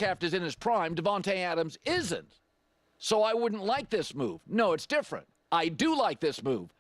Metcalf is in his prime. Davante Adams isn't. So I wouldn't like this move. No, it's different. I do like this move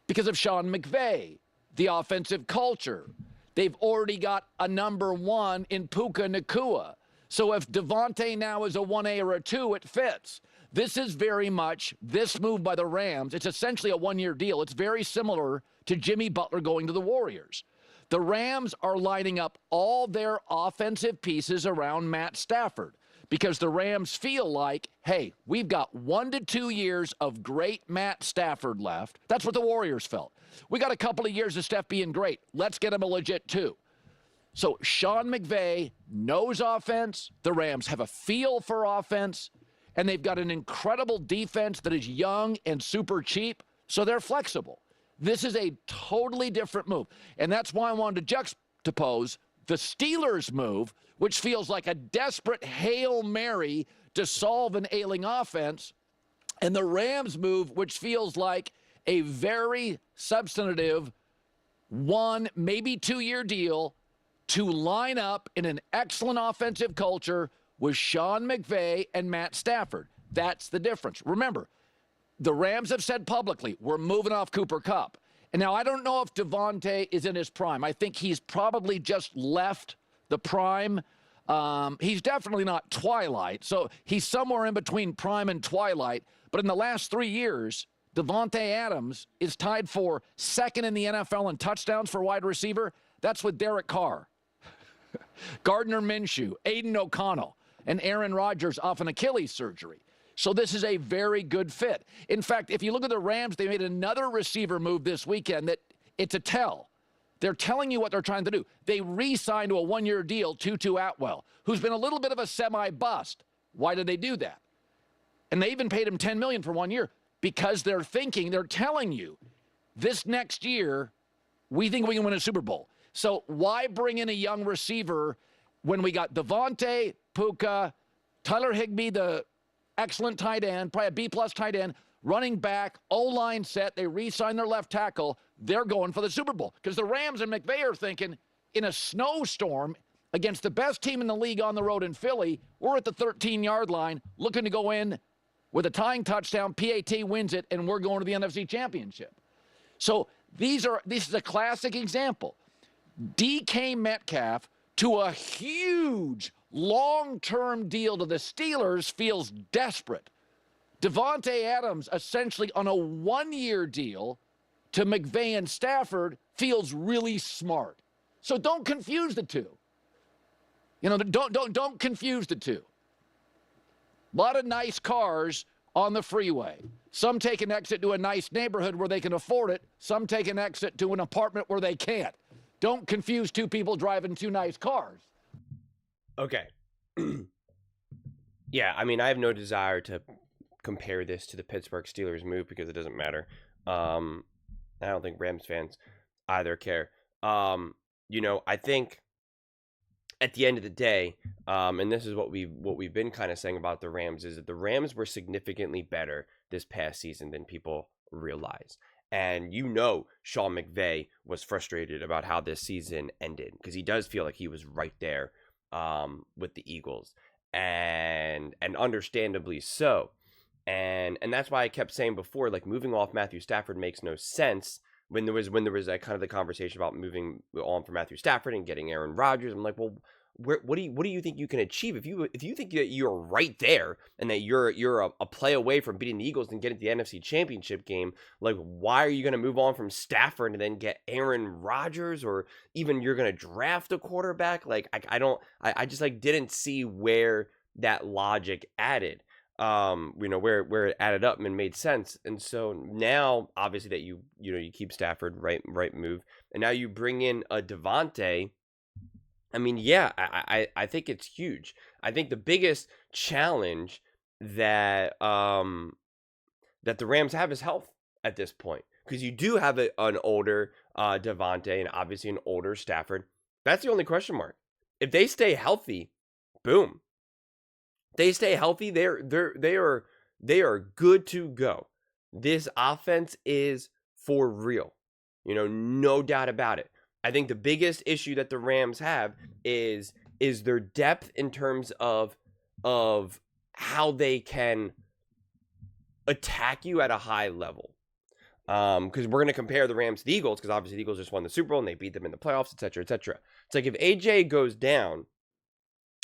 because of Sean McVay, the offensive culture. They've already got a number one in Puka Nacua. So if Davante now is a 1A or a 2, it fits. This is very much, this move by the Rams, it's essentially a one-year deal. It's very similar to Jimmy Butler going to the Warriors. The Rams are lining up all their offensive pieces around Matt Stafford because the Rams feel like, hey, we've got 1 to 2 years of great Matt Stafford left. That's what the Warriors felt. We got a couple of years of Steph being great. Let's get him a legit 2. So Sean McVay knows offense. The Rams have a feel for offense. And they've got an incredible defense that is young and super cheap. So they're flexible. This is a totally different move. And that's why I wanted to juxtapose the Steelers' move, which feels like a desperate Hail Mary to solve an ailing offense, and the Rams' move, which feels like a very substantive 1, maybe 2-year deal to line up in an excellent offensive culture with Sean McVay and Matt Stafford. That's the difference. Remember, the Rams have said publicly, we're moving off Cooper Kupp. And now I don't know if Davante is in his prime. I think he's probably just left the prime. He's definitely not twilight. So he's somewhere in between prime and twilight. But in the last 3 years, Davante Adams is tied for second in the NFL in touchdowns for wide receiver. That's with Derek Carr, Gardner Minshew, Aiden O'Connell, and Aaron Rodgers off an Achilles surgery. So this is a very good fit. In fact, if you look at the Rams, they made another receiver move this weekend that it's a tell. They're telling you what they're trying to do. They re-signed to a 1-year deal Tutu Atwell, who's been a little bit of a semi-bust. Why did they do that? And they even paid him $10 million for 1 year because they're telling you, this next year, we think we can win a Super Bowl. So why bring in a young receiver when we got Davante, Puka, Tyler Higbee, the excellent tight end, probably a B-plus tight end, running back, O-line set. They re-signed their left tackle. They're going for the Super Bowl because the Rams and McVay are thinking in a snowstorm against the best team in the league on the road in Philly, we're at the 13-yard line looking to go in with a tying touchdown. PAT wins it, and we're going to the NFC Championship. So this is a classic example. DK Metcalf to a huge long-term deal to the Steelers feels desperate. Davante Adams essentially on a 1-year deal to McVay and Stafford feels really smart. So don't confuse the two. You know, don't confuse the two. A lot of nice cars on the freeway. Some take an exit to a nice neighborhood where they can afford it. Some take an exit to an apartment where they can't. Don't confuse two people driving two nice cars. Okay. Yeah, I mean, I have no desire to compare this to the Pittsburgh Steelers move because it doesn't matter. I don't think Rams fans either care. You know, I think at the end of the day, and this is what we've been kind of saying about the Rams, is that the Rams were significantly better this past season than people realize. And you know, Sean McVay was frustrated about how this season ended because he does feel like he was right there with the Eagles, and understandably so. And that's why I kept saying before, like, moving off Matthew Stafford makes no sense. When there was a kind of the conversation about moving on for Matthew Stafford and getting Aaron Rodgers, I'm like, well, what do you think you can achieve if you think that you're right there and that you're a play away from beating the Eagles and getting the NFC Championship game? Like, why are you going to move on from Stafford and then get Aaron Rodgers, or even you're going to draft a quarterback? Like, I just like didn't see where that logic added. You know, where it added up and made sense. And so now, obviously, that you keep Stafford, right move, and now you bring in a Davante. I mean, yeah, I think it's huge. I think the biggest challenge that that the Rams have is health at this point, because you do have an older Davante and obviously an older Stafford. That's the only question mark. If they stay healthy, boom. They stay healthy, they are good to go. This offense is for real. You know, no doubt about it. I think the biggest issue that the Rams have is their depth in terms of of how they can attack you at a high level. Because we're going to compare the Rams to the Eagles, because obviously the Eagles just won the Super Bowl and they beat them in the playoffs, etc., etc. It's like if AJ goes down,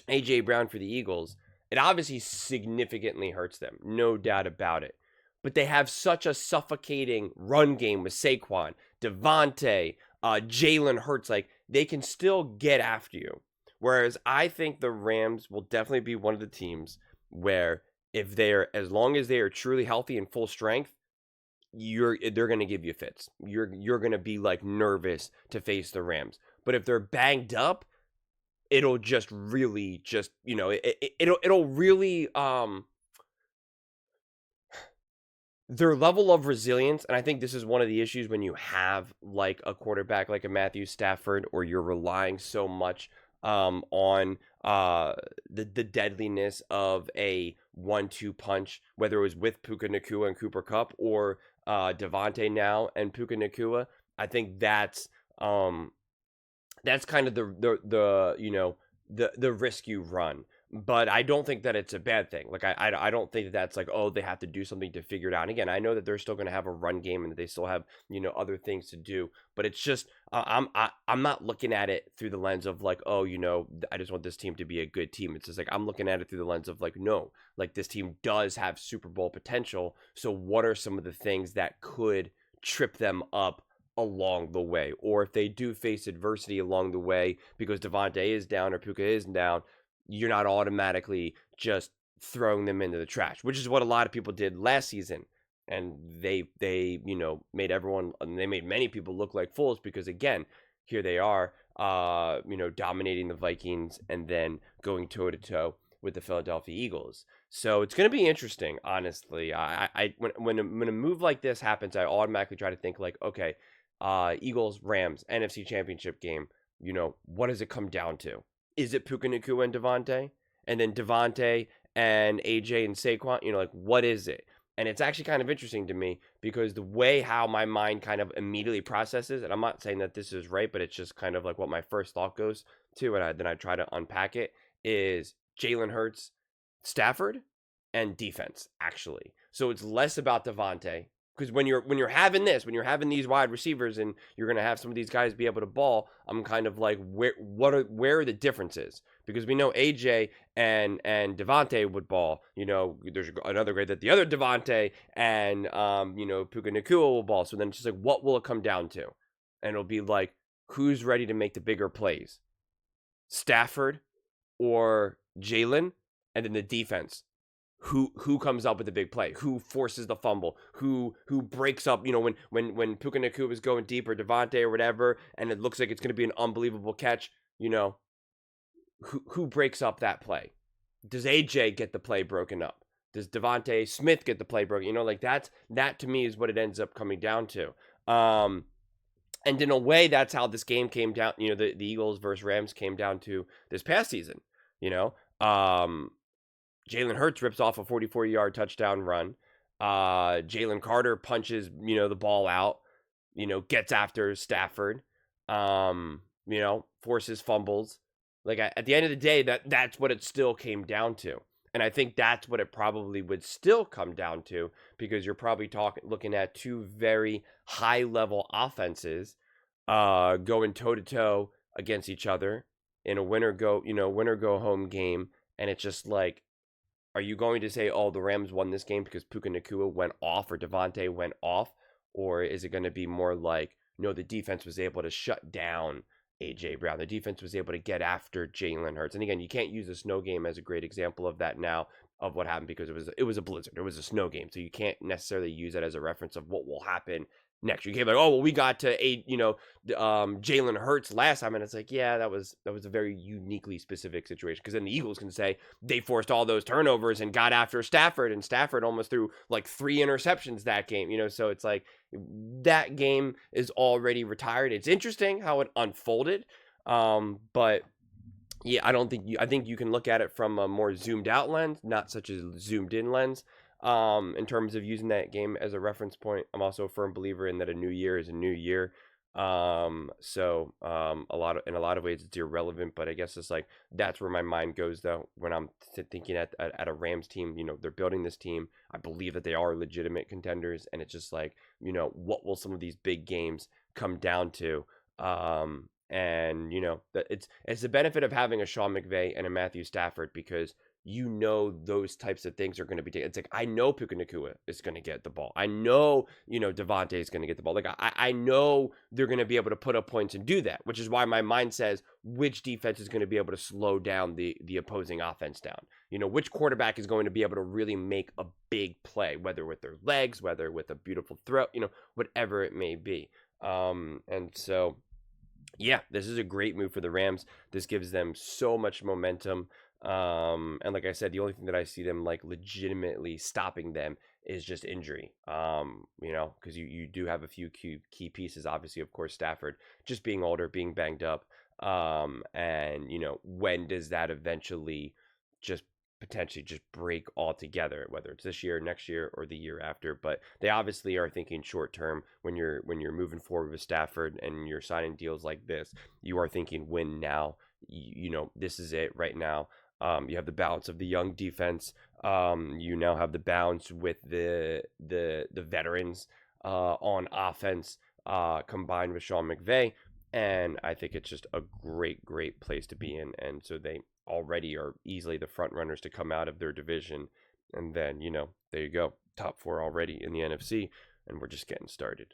AJ Brown for the Eagles, it obviously significantly hurts them, no doubt about it. But they have such a suffocating run game with Saquon, Davante, Jalen Hurts. Like, they can still get after you. Whereas I think the Rams will definitely be one of the teams where if as long as they are truly healthy and full strength, they're going to give you fits. You're going to be like nervous to face the Rams. But if they're banged up, it'll just really it'll really their level of resilience, and I think this is one of the issues when you have like a quarterback like a Matthew Stafford, or you're relying so much on the deadliness of a 1-2 punch, whether it was with Puka Nacua and Cooper Kupp, or Davante now and Puka Nacua. I think that's kind of the risk you run. But I don't think that it's a bad thing. Like, I don't think that that's like, oh, they have to do something to figure it out. And again, I know that they're still going to have a run game and that they still have, other things to do. But it's just, I'm not looking at it through the lens of like, oh, I just want this team to be a good team. It's just like, I'm looking at it through the lens of like, no, like this team does have Super Bowl potential. So what are some of the things that could trip them up along the way? Or if they do face adversity along the way because Davante is down or Puka is down, you're not automatically just throwing them into the trash, which is what a lot of people did last season. And they made many people look like fools because, again, here they are, dominating the Vikings and then going toe to toe with the Philadelphia Eagles. So it's going to be interesting, honestly. When a move like this happens, I automatically try to think like, okay, Eagles, Rams, NFC Championship game, what does it come down to? Is it Puka Nacua and Davante? And then Davante and AJ and Saquon? Like, what is it? And it's actually kind of interesting to me because the way how my mind kind of immediately processes, and I'm not saying that this is right, but it's just kind of like what my first thought goes to, and then I try to unpack it, is Jalen Hurts, Stafford, and defense, actually. So it's less about Davante. Because when you're having these wide receivers and you're gonna have some of these guys be able to ball, I'm kind of like, where are the differences? Because we know AJ and Davante would ball. There's another grade that the other Davante and Puka Nacua will ball. So then it's just like, what will it come down to? And it'll be like, who's ready to make the bigger plays? Stafford or Jalen? And then the defense. Who comes up with the big play? Who forces the fumble? Who breaks up? When Puka Nacua is going deep, or Davante or whatever, and it looks like it's going to be an unbelievable catch. Who breaks up that play? Does AJ get the play broken up? Does Devontae Smith get the play broken? Like that to me is what it ends up coming down to. And in a way, that's how this game came down. The Eagles versus Rams came down to this past season. Jalen Hurts rips off a 44-yard touchdown run. Jalen Carter punches, the ball out, gets after Stafford, forces fumbles. Like, at the end of the day, that's what it still came down to. And I think that's what it probably would still come down to, because you're probably looking at two very high-level offenses going toe-to-toe against each other in a winner-go-home game. And it's just like, are you going to say, oh, the Rams won this game because Puka Nacua went off or Davante went off? Or is it going to be more like, no, the defense was able to shut down A.J. Brown. The defense was able to get after Jalen Hurts. And again, you can't use the snow game as a great example of that now, of what happened, because it was a blizzard. It was a snow game. So you can't necessarily use that as a reference of what will happen next. You can't be like, oh, well, we got to Jalen Hurts last time, and it's like, yeah, that was a very uniquely specific situation. Because then the Eagles can say they forced all those turnovers and got after Stafford, and Stafford almost threw like 3 interceptions that game. So it's like that game is already retired. It's interesting how it unfolded, but yeah, I think you can look at it from a more zoomed out lens, not such a zoomed in lens. In terms of using that game as a reference point. I'm also a firm believer in that a new year is a new year. In a lot of ways it's irrelevant, but I guess it's like that's where my mind goes though when I'm thinking at a Rams team. You know, they're building this team. I believe that they are legitimate contenders, and it's just like, you know, what will some of these big games come down to? And you know that it's the benefit of having a Sean McVay and a Matthew Stafford, because you know those types of things are going to be taken. It's like, I know Puka Nacua is going to get the ball. I know, you know, Davante is going to get the ball. Like, I know they're going to be able to put up points and do that, which is why my mind says which defense is going to be able to slow down the opposing offense down. You know, which quarterback is going to be able to really make a big play, whether with their legs, whether with a beautiful throw, you know, whatever it may be. And so, yeah, this is a great move for the Rams. This gives them so much momentum. And like I said, the only thing that I see them like legitimately stopping them is just injury. You know, because you do have a few key pieces, obviously, of course, Stafford just being older, being banged up. And you know, when does that eventually just potentially just break altogether, whether it's this year, next year, or the year after? But they obviously are thinking short term when you're moving forward with Stafford and you're signing deals like this. You are thinking win now. You know, this is it right now. You have the balance of the young defense. You now have the balance with the veterans on offense, combined with Sean McVay, and I think it's just a great place to be in. And so they already are easily the front runners to come out of their division. And then, you know, there you go, top 4 already in the NFC, and we're just getting started.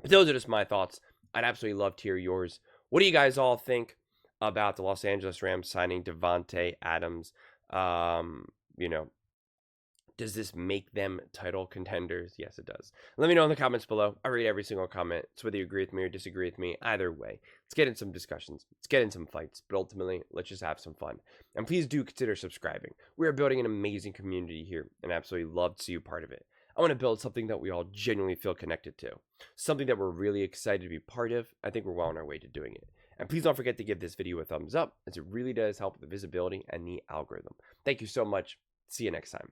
But those are just my thoughts. I'd absolutely love to hear yours. What do you guys all think about the Los Angeles Rams signing Davante Adams? You know, does this make them title contenders? Yes, it does. Let me know in the comments below. I read every single comment. It's whether you agree with me or disagree with me. Either way, let's get in some discussions. Let's get in some fights. But ultimately, let's just have some fun. And please do consider subscribing. We are building an amazing community here, and I absolutely love to see you part of it. I want to build something that we all genuinely feel connected to. Something that we're really excited to be part of. I think we're well on our way to doing it. And please don't forget to give this video a thumbs up, as it really does help with the visibility and the algorithm. Thank you so much. See you next time.